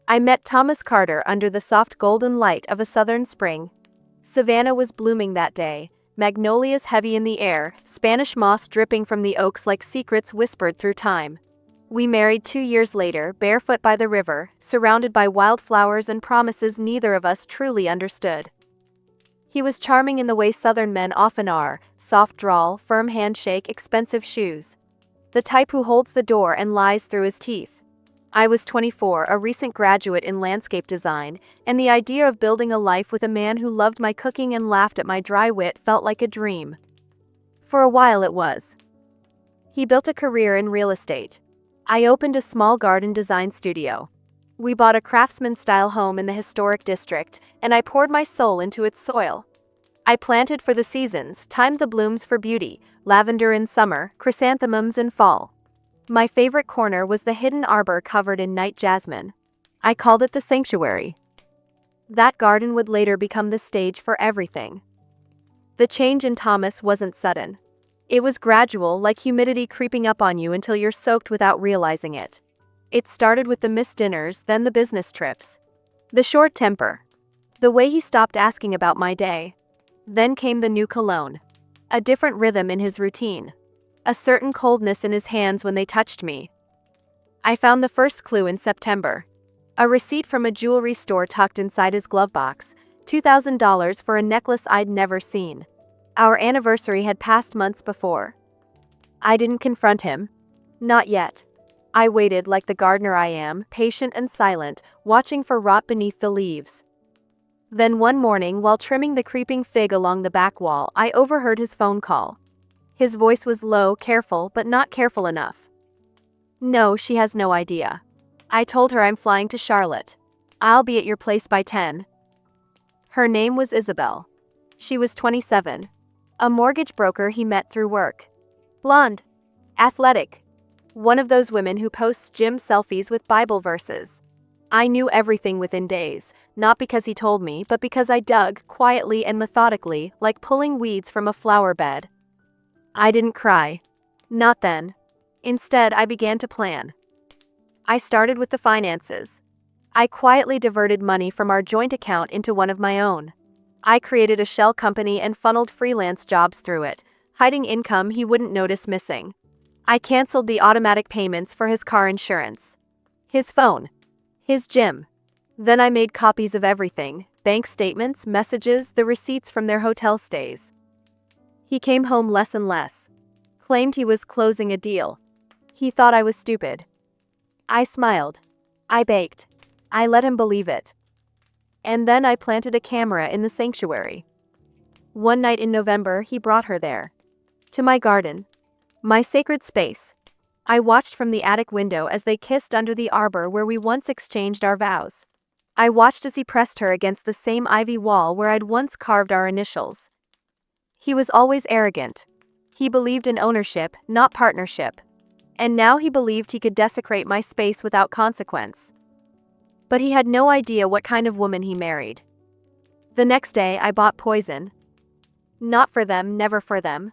I met Thomas Carter under the soft golden light of a southern spring. Savannah was blooming that day, magnolias heavy in the air, Spanish moss dripping from the oaks like secrets whispered through time. We married 2 years later, barefoot by the river, surrounded by wildflowers and promises neither of us truly understood. He was charming in the way southern men often are, soft drawl, firm handshake, expensive shoes. The type who holds the door and lies through his teeth. I was 24, a recent graduate in landscape design, and the idea of building a life with a man who loved my cooking and laughed at my dry wit felt like a dream. For a while it was. He built a career in real estate. I opened a small garden design studio. We bought a craftsman-style home in the historic district, and I poured my soul into its soil. I planted for the seasons, timed the blooms for beauty, lavender in summer, chrysanthemums in fall. My favorite corner was the hidden arbor covered in night jasmine. I called it the sanctuary. That garden would later become the stage for everything. The change in Thomas wasn't sudden. It was gradual, like humidity creeping up on you until you're soaked without realizing it. It started with the missed dinners, then the business trips. The short temper. The way he stopped asking about my day. Then came the new cologne. A different rhythm in his routine. A certain coldness in his hands when they touched me. I found the first clue in September. A receipt from a jewelry store tucked inside his glove box, $2,000 for a necklace I'd never seen. Our anniversary had passed months before. I didn't confront him. Not yet. I waited like the gardener I am, patient and silent, watching for rot beneath the leaves. Then one morning, while trimming the creeping fig along the back wall, I overheard his phone call. His voice was low, careful, but not careful enough. No, she has no idea. I told her I'm flying to Charlotte. I'll be at your place by 10. Her name was Isabel. She was 27. A mortgage broker he met through work. Blonde. Athletic. One of those women who posts gym selfies with Bible verses. I knew everything within days, not because he told me, but because I dug, quietly and methodically, like pulling weeds from a flower bed. I didn't cry. Not then. Instead, I began to plan. I started with the finances. I quietly diverted money from our joint account into one of my own. I created a shell company and funneled freelance jobs through it, hiding income he wouldn't notice missing. I canceled the automatic payments for his car insurance, his phone, his gym. Then I made copies of everything, bank statements, messages, the receipts from their hotel stays. He came home less and less. Claimed he was closing a deal. He thought I was stupid. I smiled. I baked. I let him believe it. And then I planted a camera in the sanctuary. One night in November, he brought her there. To my garden. My sacred space. I watched from the attic window as they kissed under the arbor where we once exchanged our vows. I watched as he pressed her against the same ivy wall where I'd once carved our initials. He was always arrogant. He believed in ownership, not partnership. And now he believed he could desecrate my space without consequence. But he had no idea what kind of woman he married. The next day, I bought poison. Not for them, never for them.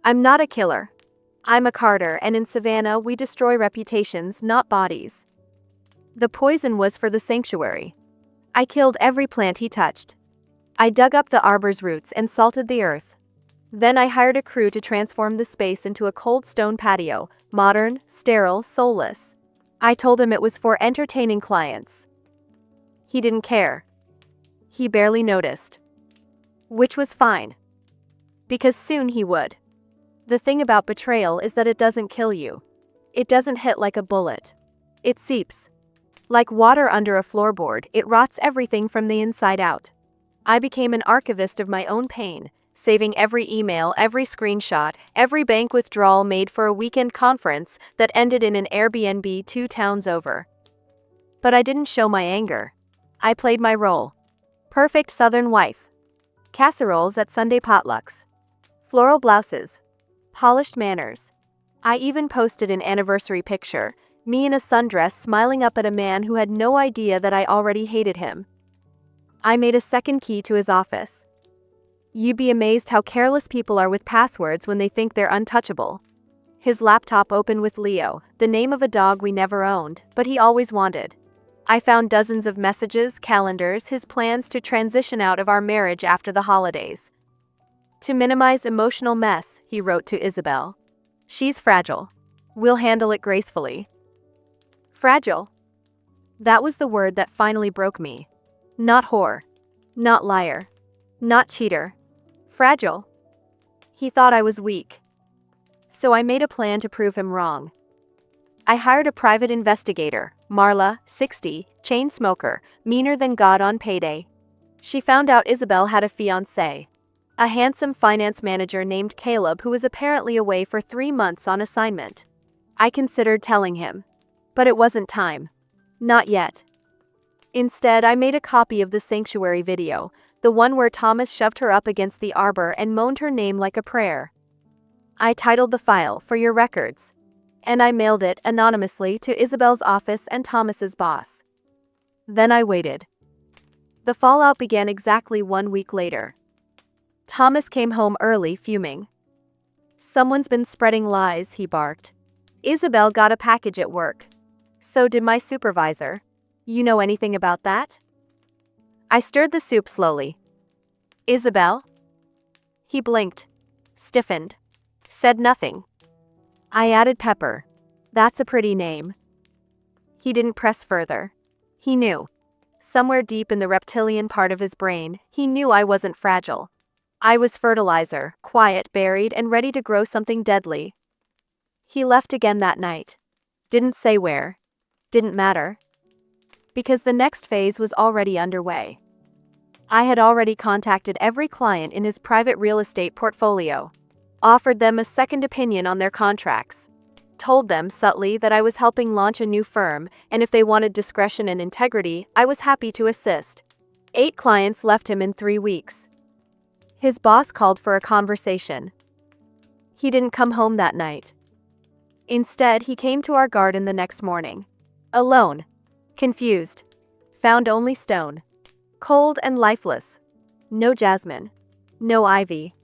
I'm not a killer. I'm a Carter, and in Savannah, we destroy reputations, not bodies. The poison was for the sanctuary. I killed every plant he touched. I dug up the arbor's roots and salted the earth. Then I hired a crew to transform the space into a cold stone patio, modern, sterile, soulless. I told him it was for entertaining clients. He didn't care. He barely noticed. Which was fine. Because soon he would. The thing about betrayal is that it doesn't kill you. It doesn't hit like a bullet. It seeps. Like water under a floorboard, it rots everything from the inside out. I became an archivist of my own pain, saving every email, every screenshot, every bank withdrawal made for a weekend conference that ended in an Airbnb 2 towns over. But I didn't show my anger. I played my role. Perfect Southern wife. Casseroles at Sunday potlucks. Floral blouses. Polished manners. I even posted an anniversary picture, me in a sundress smiling up at a man who had no idea that I already hated him. I made a second key to his office. You'd be amazed how careless people are with passwords when they think they're untouchable. His laptop opened with Leo, the name of a dog we never owned, but he always wanted. I found dozens of messages, calendars, his plans to transition out of our marriage after the holidays. To minimize emotional mess, he wrote to Isabel. She's fragile. We'll handle it gracefully. Fragile. That was the word that finally broke me. Not whore. Not liar. Not cheater. Fragile. He thought I was weak. So I made a plan to prove him wrong. I hired a private investigator, Marla, 60, chain smoker, meaner than God on payday. She found out Isabel had a fiancé, a handsome finance manager named Caleb who was apparently away for 3 months on assignment. I considered telling him, but it wasn't time. Not yet. Instead, I made a copy of the sanctuary video, the one where Thomas shoved her up against the arbor and moaned her name like a prayer. I titled the file, "For Your Records," and I mailed it anonymously to Isabel's office and Thomas's boss. Then I waited. The fallout began exactly 1 week later. Thomas came home early, fuming. "Someone's been spreading lies," he barked. "Isabel got a package at work. So did my supervisor. You know anything about that?" I stirred the soup slowly. "Isabel?" He blinked, stiffened, said nothing. I added pepper. "That's a pretty name." He didn't press further. He knew. Somewhere deep in the reptilian part of his brain, he knew I wasn't fragile. I was fertilizer, quiet, buried, and ready to grow something deadly. He left again that night. Didn't say where. Didn't matter. Because the next phase was already underway. I had already contacted every client in his private real estate portfolio. Offered them a second opinion on their contracts. Told them subtly that I was helping launch a new firm, and if they wanted discretion and integrity, I was happy to assist. 8 clients left him in 3 weeks. His boss called for a conversation. He didn't come home that night. Instead, he came to our garden the next morning. Alone. Confused. Found only stone. Cold and lifeless. No jasmine. No ivy.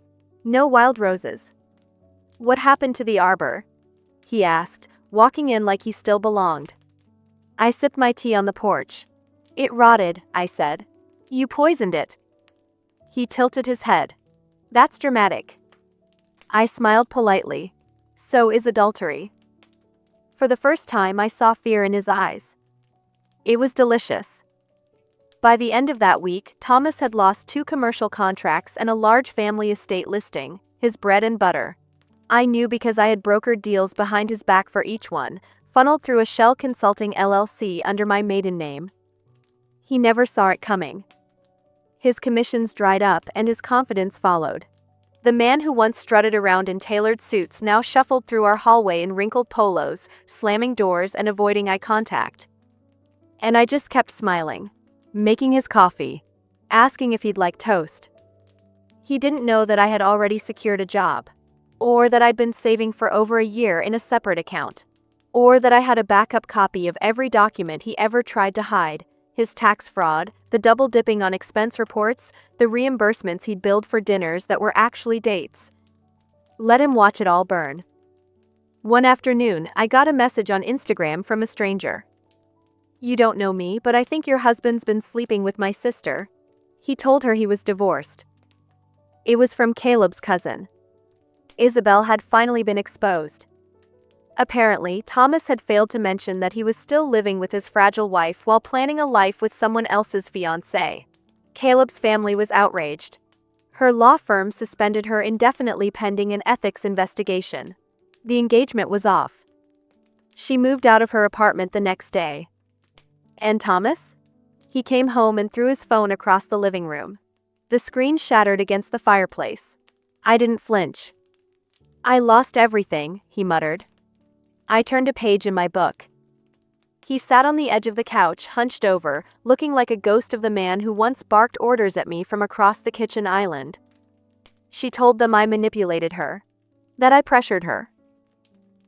No wild roses. "What happened to the arbor?" he asked, walking in like he still belonged. I sipped my tea on the porch. "It rotted," I said. "You poisoned it." He tilted his head. "That's dramatic." I smiled politely. "So is adultery." For the first time, I saw fear in his eyes. It was delicious. By the end of that week, Thomas had lost 2 commercial contracts and a large family estate listing, his bread and butter. I knew because I had brokered deals behind his back for each one, funneled through a Shell Consulting LLC under my maiden name. He never saw it coming. His commissions dried up and his confidence followed. The man who once strutted around in tailored suits now shuffled through our hallway in wrinkled polos, slamming doors and avoiding eye contact. And I just kept smiling. Making his coffee. Asking if he'd like toast. He didn't know that I had already secured a job. Or that I'd been saving for over a year in a separate account. Or that I had a backup copy of every document he ever tried to hide. His tax fraud, the double dipping on expense reports, the reimbursements he'd billed for dinners that were actually dates. Let him watch it all burn. One afternoon, I got a message on Instagram from a stranger. "You don't know me, but I think your husband's been sleeping with my sister." He told her he was divorced. It was from Caleb's cousin. Isabel had finally been exposed. Apparently, Thomas had failed to mention that he was still living with his fragile wife while planning a life with someone else's fiancé. Caleb's family was outraged. Her law firm suspended her indefinitely pending an ethics investigation. The engagement was off. She moved out of her apartment the next day. And Thomas? He came home and threw his phone across the living room. The screen shattered against the fireplace. I didn't flinch. "I lost everything," he muttered. I turned a page in my book. He sat on the edge of the couch, hunched over, looking like a ghost of the man who once barked orders at me from across the kitchen island. She told them I manipulated her. That I pressured her.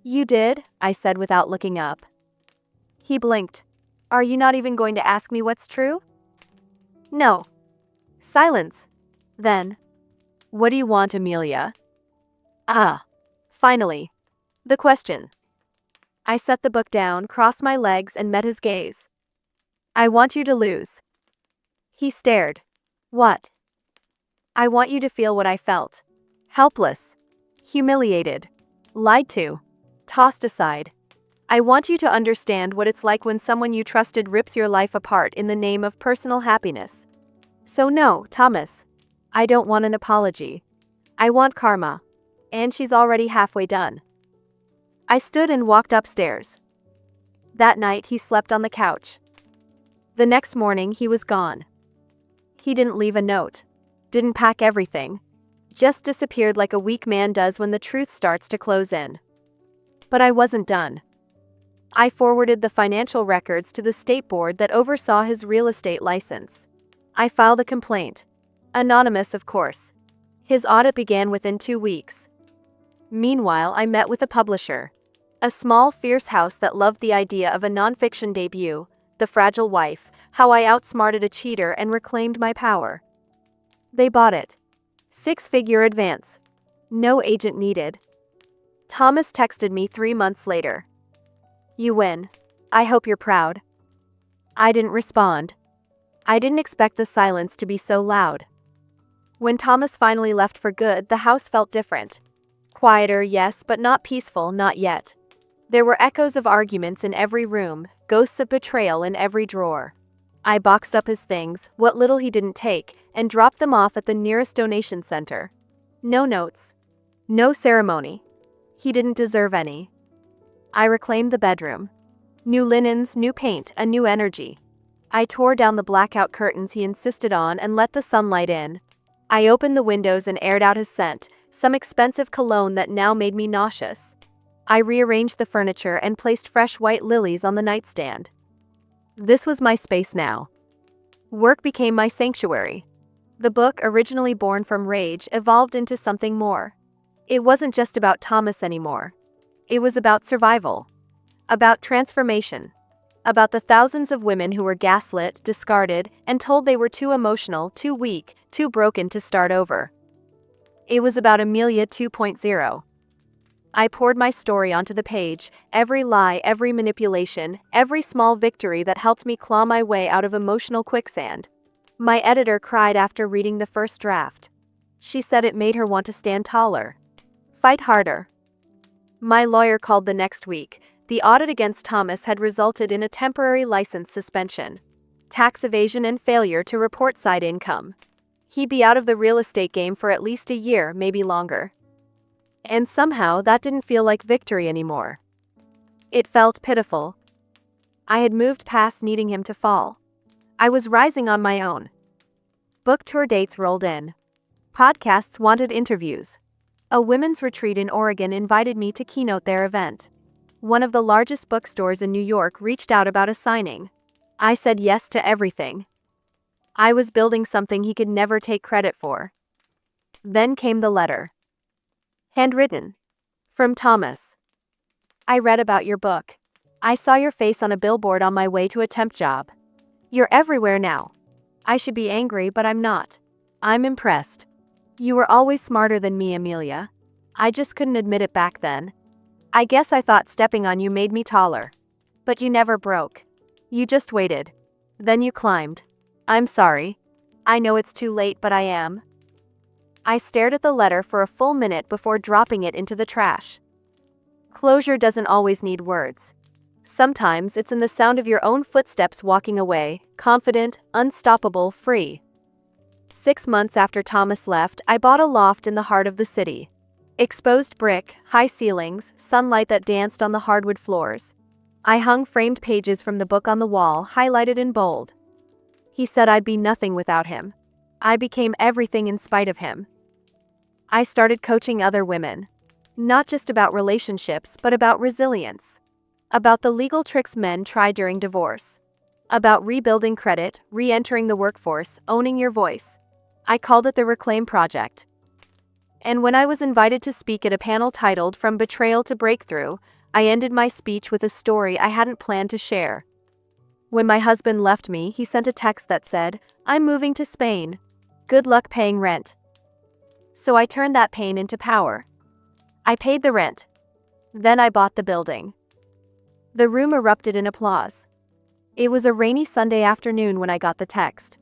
"You did?" I said without looking up. He blinked. "Are you not even going to ask me what's true?" "No." Silence. Then, "What do you want, Amelia?" "Ah. Finally. The question." I set the book down, crossed my legs, and met his gaze. I want you to lose. He stared. What? I want you to feel what I felt. Helpless. Humiliated. Lied to. Tossed aside. I want you to understand what it's like when someone you trusted rips your life apart in the name of personal happiness. So no, Thomas. I don't want an apology. I want karma. And she's already halfway done. I stood and walked upstairs. That night he slept on the couch. The next morning he was gone. He didn't leave a note. Didn't pack everything. Just disappeared like a weak man does when the truth starts to close in. But I wasn't done. I forwarded the financial records to the state board that oversaw his real estate license. I filed a complaint. Anonymous, of course. His audit began within 2 weeks. Meanwhile, I met with a publisher. A small, fierce house that loved the idea of a nonfiction debut, The Fragile Wife, how I outsmarted a cheater and reclaimed my power. They bought it. 6-figure advance. No agent needed. Thomas texted me 3 months later. You win. I hope you're proud. I didn't respond. I didn't expect the silence to be so loud. When Thomas finally left for good, the house felt different. Quieter, yes, but not peaceful, not yet. There were echoes of arguments in every room, ghosts of betrayal in every drawer. I boxed up his things, what little he didn't take, and dropped them off at the nearest donation center. No notes. No ceremony. He didn't deserve any. I reclaimed the bedroom. New linens, new paint, a new energy. I tore down the blackout curtains he insisted on and let the sunlight in. I opened the windows and aired out his scent, some expensive cologne that now made me nauseous. I rearranged the furniture and placed fresh white lilies on the nightstand. This was my space now. Work became my sanctuary. The book, originally born from rage, evolved into something more. It wasn't just about Thomas anymore. It was about survival. About transformation. About the thousands of women who were gaslit, discarded, and told they were too emotional, too weak, too broken to start over. It was about Amelia 2.0. I poured my story onto the page, every lie, every manipulation, every small victory that helped me claw my way out of emotional quicksand. My editor cried after reading the first draft. She said it made her want to stand taller. Fight harder. My lawyer called the next week. The audit against Thomas had resulted in a temporary license suspension, tax evasion, and failure to report side income. He'd be out of the real estate game for at least a year, maybe longer. And somehow that didn't feel like victory anymore. It felt pitiful. I had moved past needing him to fall. I was rising on my own. Book tour dates rolled in. Podcasts wanted interviews. A women's retreat in Oregon invited me to keynote their event. One of the largest bookstores in New York reached out about a signing. I said yes to everything. I was building something he could never take credit for. Then came the letter. Handwritten. From Thomas. I read about your book. I saw your face on a billboard on my way to a temp job. You're everywhere now. I should be angry, but I'm not. I'm impressed. You were always smarter than me, Amelia. I just couldn't admit it back then. I guess I thought stepping on you made me taller. But you never broke. You just waited. Then you climbed. I'm sorry. I know it's too late, but I am. I stared at the letter for a full minute before dropping it into the trash. Closure doesn't always need words. Sometimes it's in the sound of your own footsteps walking away, confident, unstoppable, free. 6 months after Thomas left, I bought a loft in the heart of the city. Exposed brick, high ceilings, sunlight that danced on the hardwood floors. I hung framed pages from the book on the wall, highlighted in bold. He said I'd be nothing without him. I became everything in spite of him. I started coaching other women. Not just about relationships, but about resilience. About the legal tricks men try during divorce. About rebuilding credit, re-entering the workforce, owning your voice. I called it the Reclaim Project. And when I was invited to speak at a panel titled From Betrayal to Breakthrough, I ended my speech with a story I hadn't planned to share. When my husband left me, he sent a text that said, "I'm moving to Spain. Good luck paying rent." So I turned that pain into power. I paid the rent. Then I bought the building. The room erupted in applause. It was a rainy Sunday afternoon when I got the text.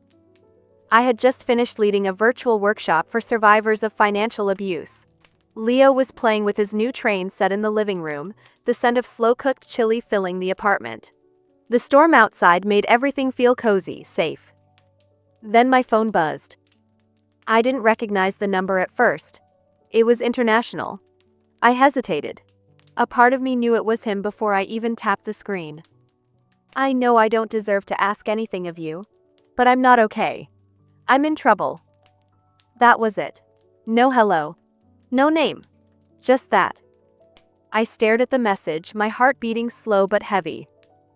I had just finished leading a virtual workshop for survivors of financial abuse. Leo was playing with his new train set in the living room, the scent of slow-cooked chili filling the apartment. The storm outside made everything feel cozy, safe. Then my phone buzzed. I didn't recognize the number at first. It was international. I hesitated. A part of me knew it was him before I even tapped the screen. I know I don't deserve to ask anything of you, but I'm not okay. I'm in trouble. That was it. No hello. No name. Just that. I stared at the message, my heart beating slow but heavy.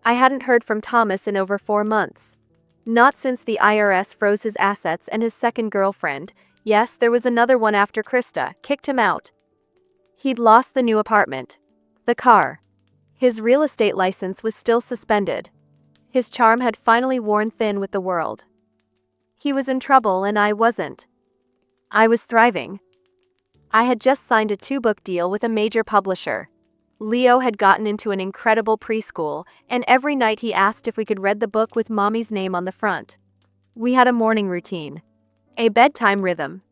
I hadn't heard from Thomas in over 4 months. Not since the IRS froze his assets and his second girlfriend, yes, there was another one after Krista, kicked him out. He'd lost the new apartment. The car. His real estate license was still suspended. His charm had finally worn thin with the world. He was in trouble and I wasn't. I was thriving. I had just signed a 2-book deal with a major publisher. Leo had gotten into an incredible preschool, and every night he asked if we could read the book with Mommy's name on the front. We had a morning routine. A bedtime rhythm.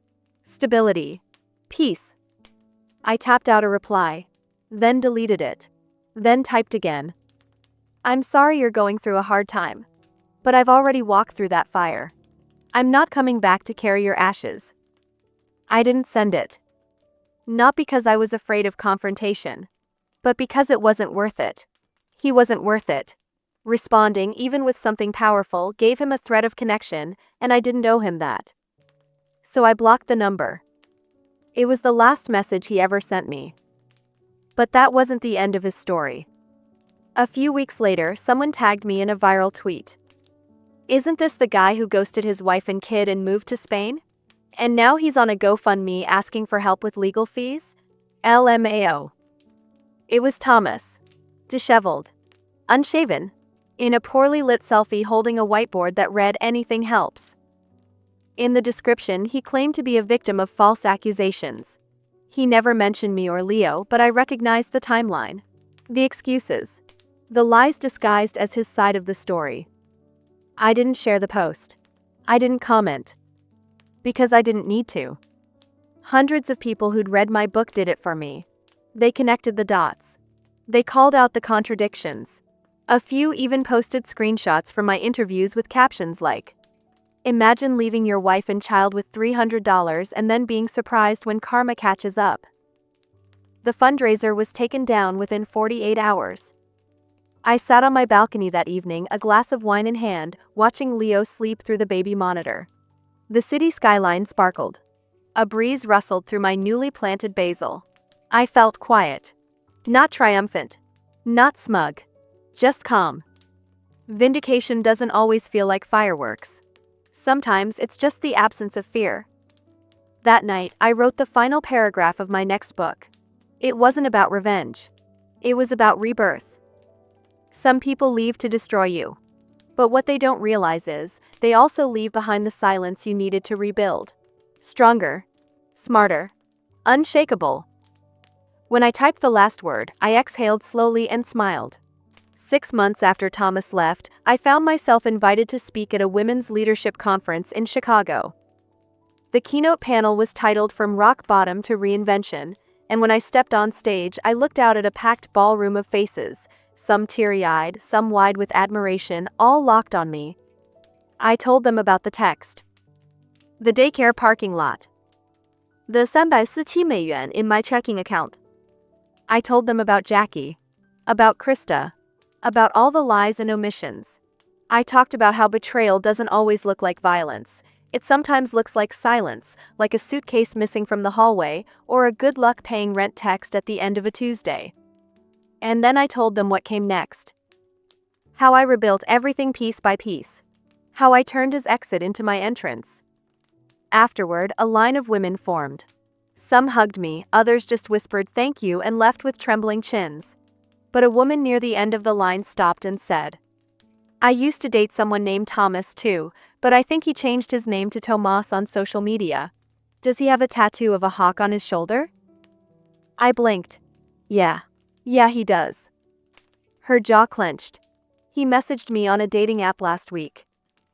Stability. Peace. I tapped out a reply. Then deleted it. Then typed again. I'm sorry you're going through a hard time. But I've already walked through that fire. I'm not coming back to carry your ashes. I didn't send it. Not because I was afraid of confrontation, but because it wasn't worth it. He wasn't worth it. Responding, even with something powerful, gave him a threat of connection, and I didn't owe him that. So I blocked the number. It was the last message he ever sent me. But that wasn't the end of his story. A few weeks later, someone tagged me in a viral tweet. Isn't this the guy who ghosted his wife and kid and moved to Spain? And now he's on a GoFundMe asking for help with legal fees? LMAO. It was Thomas. Disheveled. Unshaven. In a poorly lit selfie holding a whiteboard that read "Anything helps." In the description, he claimed to be a victim of false accusations. He never mentioned me or Leo, but I recognized the timeline. The excuses. The lies disguised as his side of the story. I didn't share the post. I didn't comment. Because I didn't need to. Hundreds of people who'd read my book did it for me. They connected the dots. They called out the contradictions. A few even posted screenshots from my interviews with captions like, "Imagine leaving your wife and child with $300 and then being surprised when karma catches up." The fundraiser was taken down within 48 hours. I sat on my balcony that evening, a glass of wine in hand, watching Leo sleep through the baby monitor. The city skyline sparkled. A breeze rustled through my newly planted basil. I felt quiet. Not triumphant. Not smug. Just calm. Vindication doesn't always feel like fireworks. Sometimes it's just the absence of fear. That night, I wrote the final paragraph of my next book. It wasn't about revenge. It was about rebirth. Some people leave to destroy you. But what they don't realize is, they also leave behind the silence you needed to rebuild. Stronger. Smarter. Unshakable. When I typed the last word, I exhaled slowly and smiled. 6 months after Thomas left, I found myself invited to speak at a women's leadership conference in Chicago. The keynote panel was titled "From Rock Bottom to Reinvention," and when I stepped on stage, I looked out at a packed ballroom of faces, some teary-eyed, some wide with admiration, all locked on me. I told them about the text. The daycare parking lot. The $347 in my checking account. I told them about Jackie. About Krista. About all the lies and omissions. I talked about how betrayal doesn't always look like violence. It sometimes looks like silence, like a suitcase missing from the hallway, or a good luck paying rent text at the end of a Tuesday. And then I told them what came next. How I rebuilt everything piece by piece. How I turned his exit into my entrance. Afterward, a line of women formed. Some hugged me, others just whispered thank you and left with trembling chins. But a woman near the end of the line stopped and said, "I used to date someone named Thomas too, but I think he changed his name to Tomas on social media. Does he have a tattoo of a hawk on his shoulder?" I blinked. Yeah, he does. Her jaw clenched. He messaged me on a dating app last week.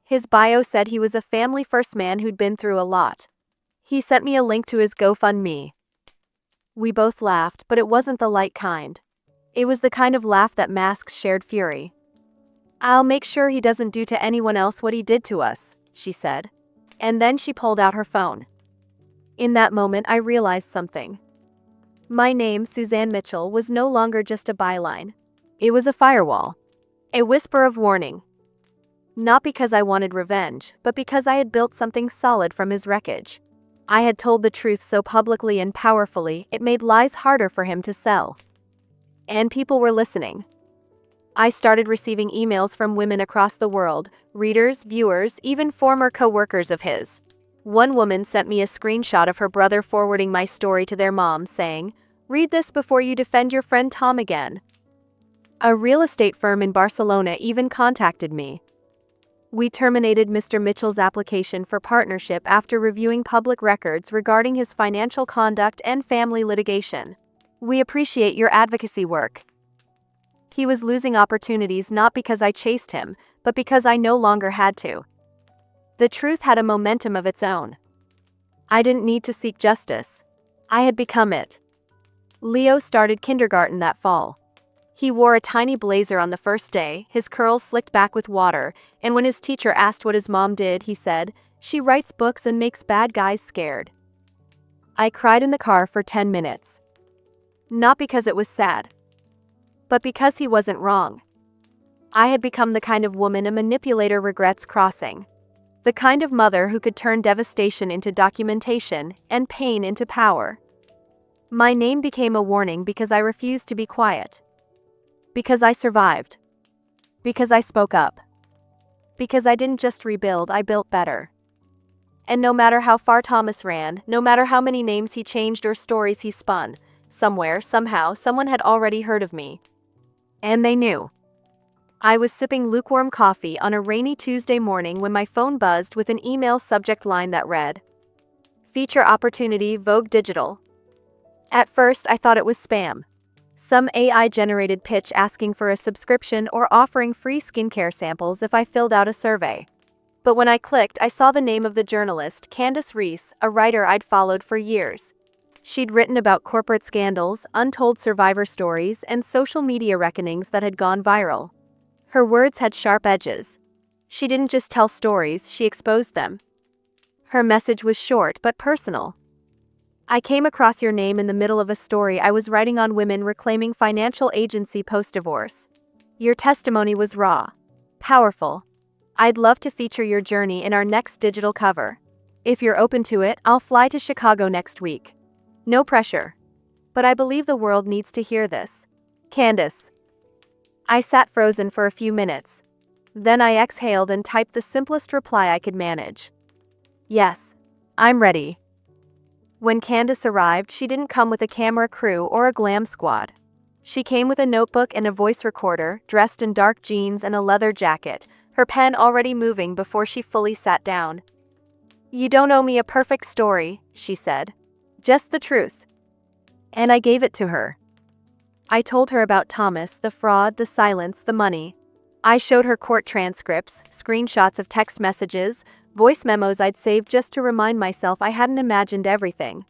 His bio said he was a family-first man who'd been through a lot. He sent me a link to his GoFundMe. We both laughed, but it wasn't the light kind. It was the kind of laugh that masks shared fury. "I'll make sure he doesn't do to anyone else what he did to us," she said. And then she pulled out her phone. In that moment, I realized something. My name, Suzanne Mitchell, was no longer just a byline. It was a firewall. A whisper of warning. Not because I wanted revenge, but because I had built something solid from his wreckage. I had told the truth so publicly and powerfully, it made lies harder for him to sell. And people were listening. I started receiving emails from women across the world, readers, viewers, even former co-workers of his. One woman sent me a screenshot of her brother forwarding my story to their mom, saying, "Read this before you defend your friend Tom again." A real estate firm in Barcelona even contacted me. We terminated Mr. Mitchell's application for partnership after reviewing public records regarding his financial conduct and family litigation. "We appreciate your advocacy work." He was losing opportunities not because I chased him, but because I no longer had to. The truth had a momentum of its own. I didn't need to seek justice. I had become it. Leo started kindergarten that fall. He wore a tiny blazer on the first day, his curls slicked back with water, and when his teacher asked what his mom did, he said, "She writes books and makes bad guys scared." I cried in the car for 10 minutes. Not because it was sad, but because he wasn't wrong. I had become the kind of woman a manipulator regrets crossing. The kind of mother who could turn devastation into documentation and pain into power. My name became a warning because I refused to be quiet. Because I survived. Because I spoke up. Because I didn't just rebuild, I built better. And no matter how far Thomas ran, no matter how many names he changed or stories he spun, somewhere, somehow, someone had already heard of me. And they knew. I was sipping lukewarm coffee on a rainy Tuesday morning when my phone buzzed with an email subject line that read, "Feature opportunity, Vogue Digital." At first, I thought it was spam. Some AI-generated pitch asking for a subscription or offering free skincare samples if I filled out a survey. But when I clicked, I saw the name of the journalist, Candace Reese, a writer I'd followed for years. She'd written about corporate scandals, untold survivor stories, and social media reckonings that had gone viral. Her words had sharp edges. She didn't just tell stories, she exposed them. Her message was short but personal. "I came across your name in the middle of a story I was writing on women reclaiming financial agency post-divorce. Your testimony was raw, powerful. I'd love to feature your journey in our next digital cover. If you're open to it, I'll fly to Chicago next week. No pressure. But I believe the world needs to hear this. Candace." I sat frozen for a few minutes. Then I exhaled and typed the simplest reply I could manage. "Yes, I'm ready." When Candace arrived, she didn't come with a camera crew or a glam squad. She came with a notebook and a voice recorder, dressed in dark jeans and a leather jacket, her pen already moving before she fully sat down. "You don't owe me a perfect story," she said. "Just the truth." And I gave it to her. I told her about Thomas, the fraud, the silence, the money. I showed her court transcripts, screenshots of text messages, voice memos I'd saved just to remind myself I hadn't imagined everything.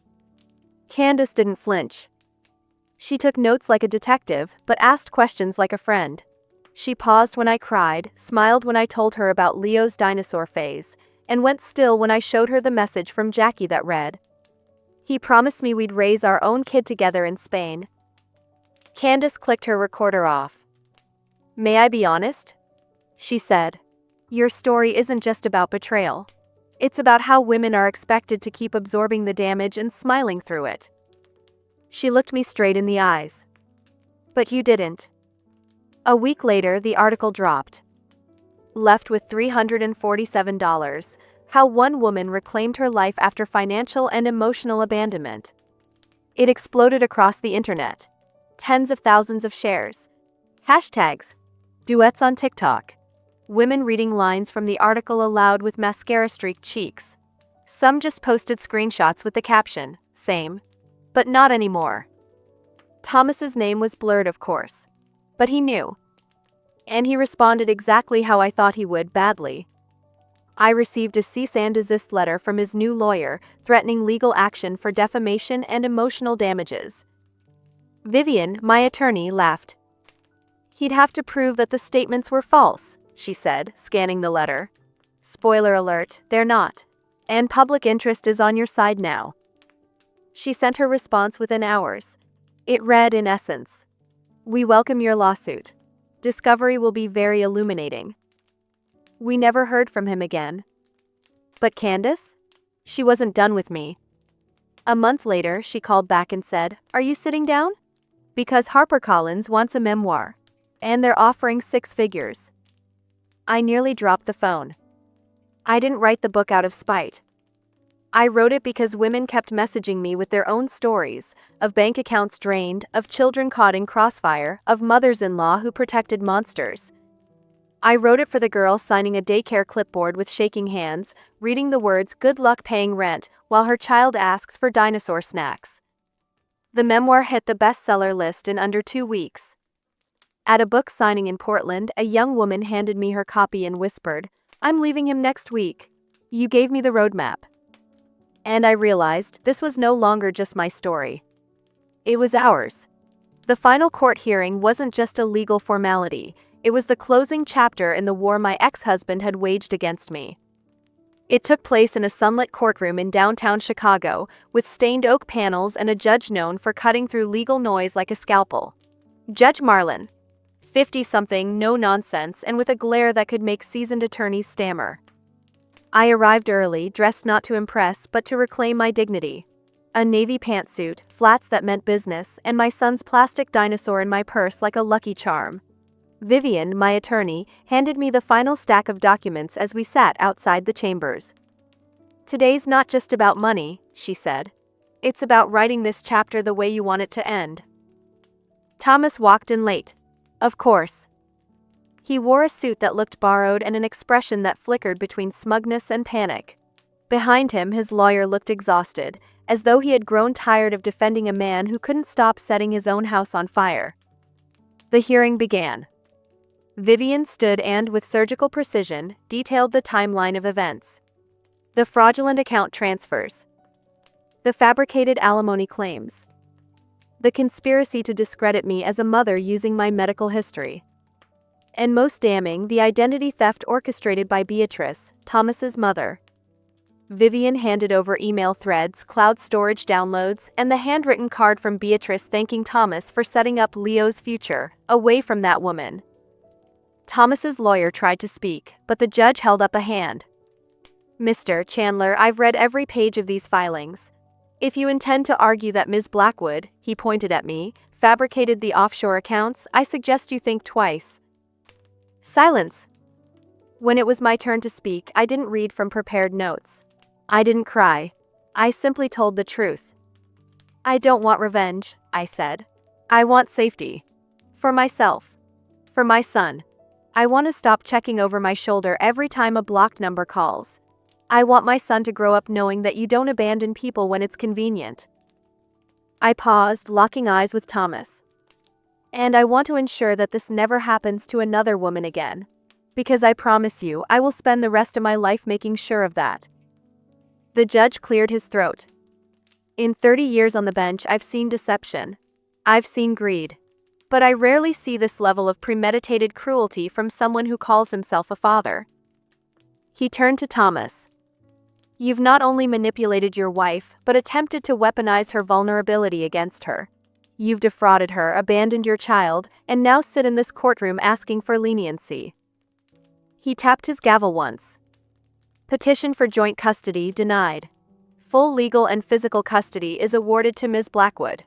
Candace didn't flinch. She took notes like a detective, but asked questions like a friend. She paused when I cried, smiled when I told her about Leo's dinosaur phase, and went still when I showed her the message from Jackie that read, "He promised me we'd raise our own kid together in Spain." Candace clicked her recorder off. "May I be honest?" she said. "Your story isn't just about betrayal. It's about how women are expected to keep absorbing the damage and smiling through it." She looked me straight in the eyes. "But you didn't." A week later, the article dropped. Left with $347, how one woman reclaimed her life after financial and emotional abandonment. It exploded across the internet. Tens of thousands of shares. Hashtags. Duets on TikTok. Women reading lines from the article aloud with mascara-streaked cheeks. Some just posted screenshots with the caption, "Same. But not anymore." Thomas's name was blurred, of course. But he knew. And he responded exactly how I thought he would, badly. I received a cease and desist letter from his new lawyer, threatening legal action for defamation and emotional damages. Vivian, my attorney, laughed. He'd have to prove that the statements were false, she said, scanning the letter. Spoiler alert, they're not. And public interest is on your side now. She sent her response within hours. It read in essence, "We welcome your lawsuit. Discovery will be very illuminating." We never heard from him again. But Candace? She wasn't done with me. A month later, she called back and said, "Are you sitting down? Because HarperCollins wants a memoir. And they're offering 6 figures." I nearly dropped the phone. I didn't write the book out of spite. I wrote it because women kept messaging me with their own stories, of bank accounts drained, of children caught in crossfire, of mothers-in-law who protected monsters. I wrote it for the girl signing a daycare clipboard with shaking hands, reading the words "good luck paying rent," while her child asks for dinosaur snacks. The memoir hit the bestseller list in under 2 weeks. At a book signing in Portland, a young woman handed me her copy and whispered, "I'm leaving him next week. You gave me the roadmap." And I realized this was no longer just my story. It was ours. The final court hearing wasn't just a legal formality, it was the closing chapter in the war my ex-husband had waged against me. It took place in a sunlit courtroom in downtown Chicago, with stained oak panels and a judge known for cutting through legal noise like a scalpel. Judge Marlin. 50-something, no nonsense, and with a glare that could make seasoned attorneys stammer. I arrived early, dressed not to impress but to reclaim my dignity. A navy pantsuit, flats that meant business, and my son's plastic dinosaur in my purse like a lucky charm. Vivian, my attorney, handed me the final stack of documents as we sat outside the chambers. "Today's not just about money," she said. "It's about writing this chapter the way you want it to end." Thomas walked in late. Of course. He wore a suit that looked borrowed and an expression that flickered between smugness and panic. Behind him, his lawyer looked exhausted, as though he had grown tired of defending a man who couldn't stop setting his own house on fire. The hearing began. Vivian stood and, with surgical precision, detailed the timeline of events. The fraudulent account transfers. The fabricated alimony claims. The conspiracy to discredit me as a mother using my medical history. And most damning, the identity theft orchestrated by Beatrice, Thomas's mother. Vivian handed over email threads, cloud storage downloads, and the handwritten card from Beatrice thanking Thomas for setting up Leo's future, away from that woman. Thomas's lawyer tried to speak, but the judge held up a hand. "Mr. Chandler, I've read every page of these filings. If you intend to argue that Ms. Blackwood," he pointed at me, "fabricated the offshore accounts, I suggest you think twice." Silence. When it was my turn to speak, I didn't read from prepared notes. I didn't cry. I simply told the truth. "I don't want revenge," I said. "I want safety. For myself. For my son. I want to stop checking over my shoulder every time a blocked number calls. I want my son to grow up knowing that you don't abandon people when it's convenient." I paused, locking eyes with Thomas. "And I want to ensure that this never happens to another woman again. Because I promise you, I will spend the rest of my life making sure of that." The judge cleared his throat. "In 30 years on the bench, I've seen deception. I've seen greed. But I rarely see this level of premeditated cruelty from someone who calls himself a father." He turned to Thomas. "You've not only manipulated your wife, but attempted to weaponize her vulnerability against her. You've defrauded her, abandoned your child, and now sit in this courtroom asking for leniency." He tapped his gavel once. "Petition for joint custody denied. Full legal and physical custody is awarded to Ms. Blackwood.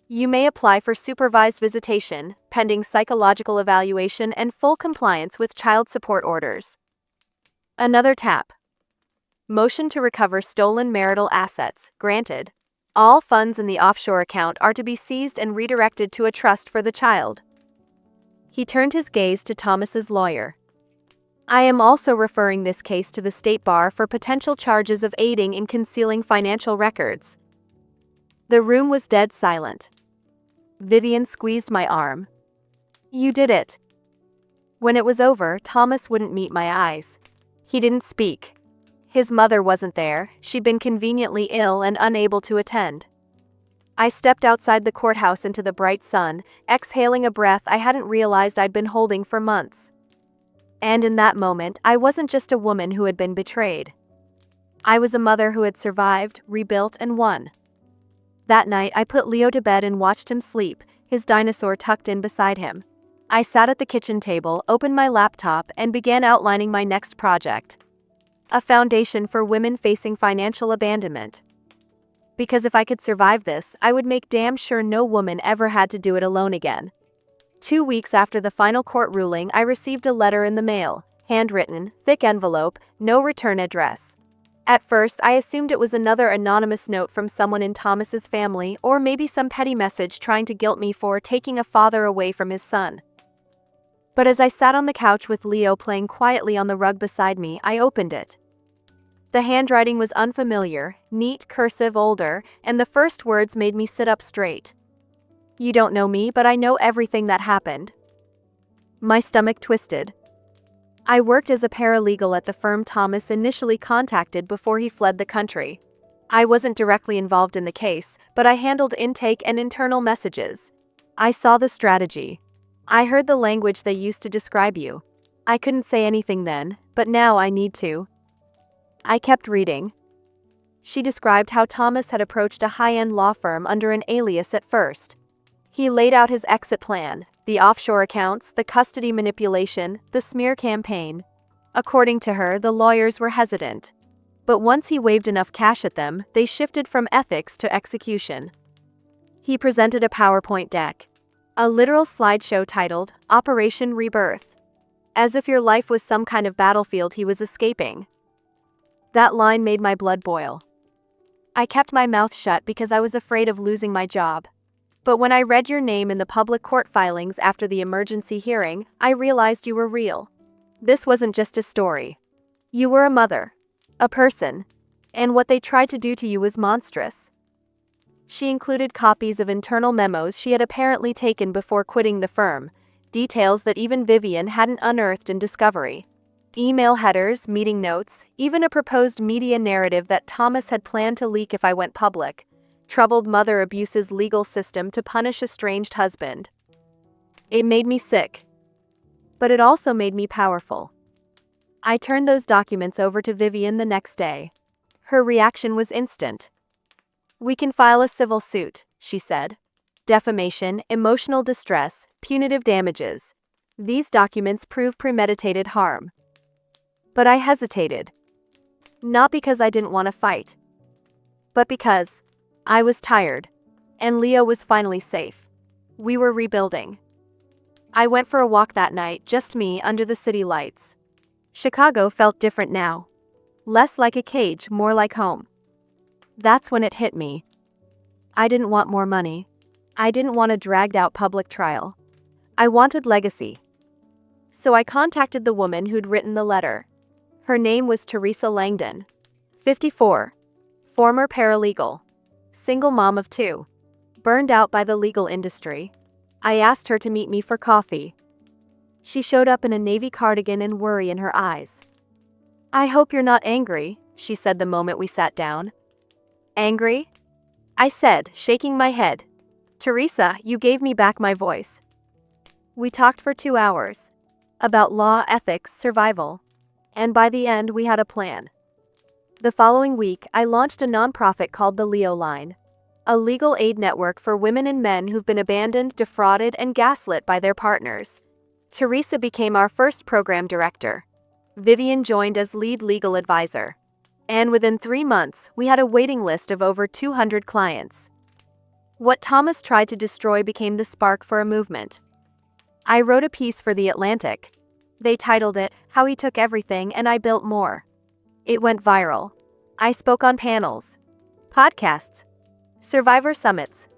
You may apply for supervised visitation, pending psychological evaluation and full compliance with child support orders." Another tap. "Motion to recover stolen marital assets, granted. All funds in the offshore account are to be seized and redirected to a trust for the child." He turned his gaze to Thomas's lawyer. "I am also referring this case to the State Bar for potential charges of aiding in concealing financial records." The room was dead silent. Vivian squeezed my arm. "You did it. When it was over, Thomas wouldn't meet my eyes. He didn't speak. His mother wasn't there, she'd been conveniently ill and unable to attend. I stepped outside the courthouse into the bright sun, exhaling a breath I hadn't realized I'd been holding for months. And in that moment, I wasn't just a woman who had been betrayed. I was a mother who had survived, rebuilt, and won. That night, I put Leo to bed and watched him sleep, his dinosaur tucked in beside him. I sat at the kitchen table, opened my laptop, and began outlining my next project. A foundation for women facing financial abandonment. Because if I could survive this, I would make damn sure no woman ever had to do it alone again. 2 weeks after the final court ruling, I received a letter in the mail, handwritten, thick envelope, no return address. At first, I assumed it was another anonymous note from someone in Thomas's family, or maybe some petty message trying to guilt me for taking a father away from his son. But as I sat on the couch with Leo playing quietly on the rug beside me, I opened it. The handwriting was unfamiliar, neat, cursive, older, and the first words made me sit up straight. "You don't know me, but I know everything that happened." My stomach twisted. I worked as a paralegal at the firm Thomas initially contacted before he fled the country. I wasn't directly involved in the case, but I handled intake and internal messages. I saw the strategy. I heard the language they used to describe you. I couldn't say anything then, but now I need to. I kept reading. She described how Thomas had approached a high-end law firm under an alias at first. He laid out his exit plan, the offshore accounts, the custody manipulation, the smear campaign. According to her, the lawyers were hesitant. But once he waved enough cash at them, they shifted from ethics to execution. He presented a PowerPoint deck. A literal slideshow titled, Operation Rebirth. As if your life was some kind of battlefield he was escaping. That line made my blood boil. I kept my mouth shut because I was afraid of losing my job. But when I read your name in the public court filings after the emergency hearing, I realized you were real. This wasn't just a story. You were a mother. A person. And what they tried to do to you was monstrous. She included copies of internal memos she had apparently taken before quitting the firm, details that even Vivian hadn't unearthed in Discovery. Email headers, meeting notes, even a proposed media narrative that Thomas had planned to leak if I went public. Troubled mother abuses legal system to punish estranged husband. It made me sick. But it also made me powerful. I turned those documents over to Vivian the next day. Her reaction was instant. "We can file a civil suit," she said. "Defamation, emotional distress, punitive damages. These documents prove premeditated harm." But I hesitated. Not because I didn't want to fight. But because I was tired. And Leo was finally safe. We were rebuilding. I went for a walk that night, just me under the city lights. Chicago felt different now. Less like a cage, more like home. That's when it hit me. I didn't want more money. I didn't want a dragged-out public trial. I wanted legacy. So I contacted the woman who'd written the letter. Her name was Teresa Langdon. 54. Former paralegal. Single mom of 2. Burned out by the legal industry. I asked her to meet me for coffee. She showed up in a navy cardigan and worry in her eyes. "I hope you're not angry," she said the moment we sat down. "Angry?" I said, shaking my head. "Teresa, you gave me back my voice." We talked for 2 hours. About law, ethics, survival. And by the end, we had a plan. The following week, I launched a nonprofit called the Leo Line. A legal aid network for women and men who've been abandoned, defrauded, and gaslit by their partners. Teresa became our first program director. Vivian joined as lead legal advisor. And within 3 months, we had a waiting list of over 200 clients. What Thomas tried to destroy became the spark for a movement. I wrote a piece for The Atlantic. They titled it, How He Took Everything and I Built More. It went viral. I spoke on panels, podcasts, survivor summits.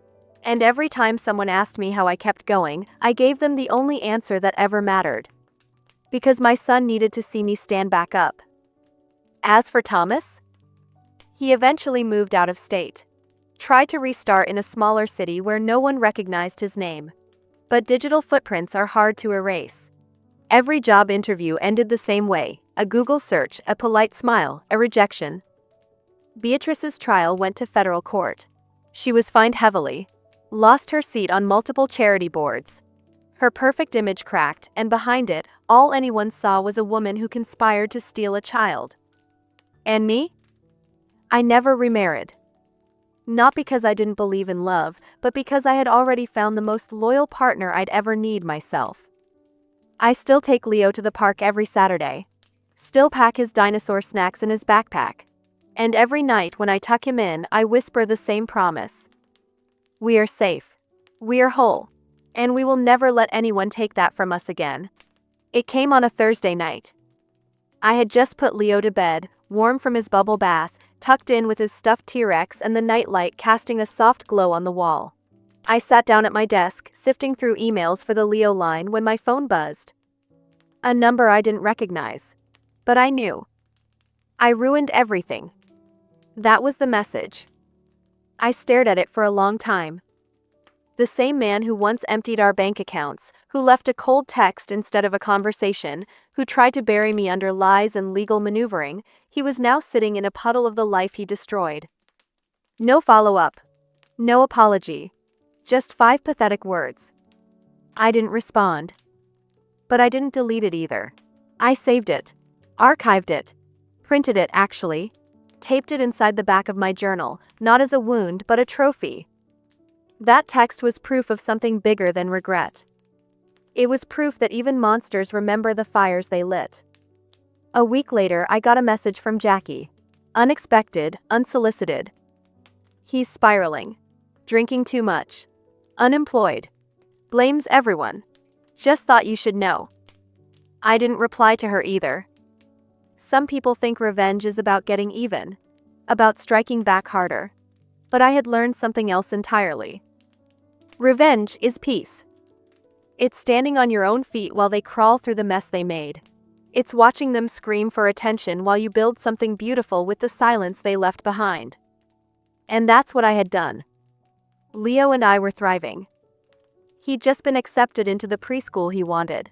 And every time someone asked me how I kept going, I gave them the only answer that ever mattered. Because my son needed to see me stand back up. As for Thomas, he eventually moved out of state. Tried to restart in a smaller city where no one recognized his name. But digital footprints are hard to erase. Every job interview ended the same way: a Google search, a polite smile, a rejection. Beatrice's trial went to federal court. She was fined heavily, lost her seat on multiple charity boards. Her perfect image cracked, and behind it, all anyone saw was a woman who conspired to steal a child. And me? I never remarried. Not because I didn't believe in love, but because I had already found the most loyal partner I'd ever need myself. I still take Leo to the park every Saturday. Still pack his dinosaur snacks in his backpack. And every night when I tuck him in, I whisper the same promise. We are safe. We are whole. And we will never let anyone take that from us again. It came on a Thursday night. I had just put Leo to bed, warm from his bubble bath, tucked in with his stuffed T-Rex and the nightlight casting a soft glow on the wall. I sat down at my desk, sifting through emails for the Leo line when my phone buzzed. A number I didn't recognize. But I knew. I ruined everything. That was the message. I stared at it for a long time. The same man who once emptied our bank accounts, who left a cold text instead of a conversation, who tried to bury me under lies and legal maneuvering, he was now sitting in a puddle of the life he destroyed. No follow-up. No apology. Just 5 pathetic words. I didn't respond. But I didn't delete it either. I saved it. Archived it. Printed it, actually. Taped it inside the back of my journal, not as a wound but a trophy. That text was proof of something bigger than regret. It was proof that even monsters remember the fires they lit. A week later, I got a message from Jackie. Unexpected, unsolicited. He's spiraling. Drinking too much. Unemployed. Blames everyone. Just thought you should know. I didn't reply to her either. Some people think revenge is about getting even. About striking back harder. But I had learned something else entirely. Revenge is peace. It's standing on your own feet while they crawl through the mess they made. It's watching them scream for attention while you build something beautiful with the silence they left behind. And that's what I had done. Leo and I were thriving. He'd just been accepted into the preschool he wanted.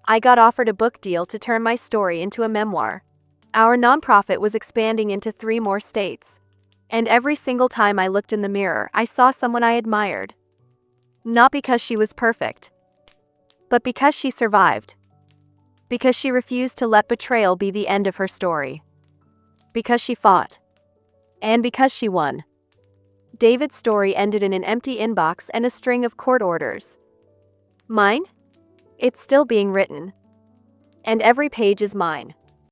I got offered a book deal to turn my story into a memoir. Our nonprofit was expanding into 3 more states. And every single time I looked in the mirror, I saw someone I admired. Not because she was perfect, but because she survived. Because she refused to let betrayal be the end of her story. Because she fought. And because she won. David's story ended in an empty inbox and a string of court orders. Mine? It's still being written. And every page is mine.